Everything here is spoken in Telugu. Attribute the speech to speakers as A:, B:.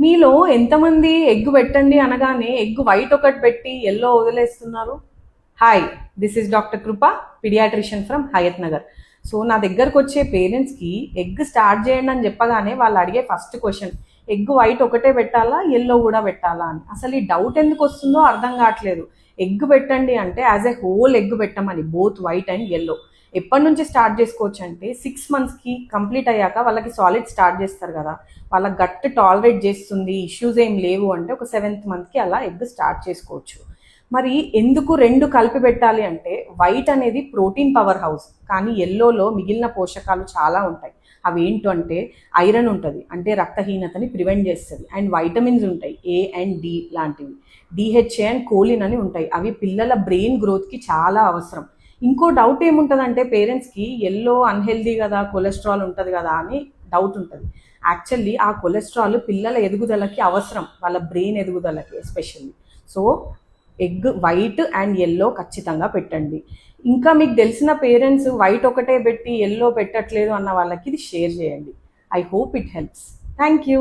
A: మీలో ఎంతమంది ఎగ్ పెట్టండి అనగానే ఎగ్ వైట్ ఒకటి పెట్టి ఎల్లో వదిలేస్తున్నారు? Hi, this is doctor Krupa, pediatrician from Hayath Nagar. So నా దగ్గరకు వచ్చే పేరెంట్స్కి ఎగ్ స్టార్ట్ చేయండి అని చెప్పగానే వాళ్ళు అడిగే ఫస్ట్ క్వశ్చన్, ఎగ్ వైట్ ఒకటే పెట్టాలా ఎల్లో కూడా పెట్టాలా అని. అసలు ఈ డౌట్ ఎందుకు వస్తుందో అర్థం కావట్లేదు. ఎగ్ పెట్టండి అంటే యాజ్ ఎ హోల్ ఎగ్ పెట్టమని, బోత్ వైట్ అండ్ ఎల్లో. ఎప్పటి నుంచి స్టార్ట్ చేసుకోవచ్చు అంటే 6 monthsకి కంప్లీట్ అయ్యాక వాళ్ళకి సాలిడ్ స్టార్ట్ చేస్తారు కదా, వాళ్ళ గట్ టాలరేట్ చేస్తుంది, ఇష్యూస్ ఏం లేవు అంటే ఒక 7th monthకి అలా ఎగ్ స్టార్ట్ చేసుకోవచ్చు. మరి ఎందుకు రెండు కలిపి పెట్టాలి అంటే, వైట్ అనేది ప్రోటీన్ పవర్ హౌస్, కానీ ఎల్లోలో మిగిలిన పోషకాలు చాలా ఉంటాయి. అవి ఏంటంటే ఐరన్ ఉంటుంది, అంటే రక్తహీనతని ప్రివెంట్ చేస్తుంది, అండ్ వైటమిన్స్ ఉంటాయి ఏ అండ్ డి లాంటివి, డిహెచ్ఏ అండ్ కోలిన్ అని ఉంటాయి. అవి పిల్లల బ్రెయిన్ గ్రోత్కి చాలా అవసరం. ఇంకో డౌట్ ఏముంటుందంటే పేరెంట్స్కి, ఎల్లో అన్హెల్దీ కదా, కొలెస్ట్రాల్ ఉంటుంది కదా అని డౌట్ ఉంటుంది. యాక్చువల్లీ ఆ కొలెస్ట్రాల్ పిల్లల ఎదుగుదలకి అవసరం, వాళ్ళ బ్రెయిన్ ఎదుగుదలకి especially. So egg white and yellow ఖచ్చితంగా పెట్టండి. ఇంకా మీకు తెలిసిన పేరెంట్స్ వైట్ ఒకటే పెట్టి ఎల్లో పెట్టట్లేదు అన్న వాళ్ళకి ఇది షేర్ చేయండి. I hope it helps. Thank you.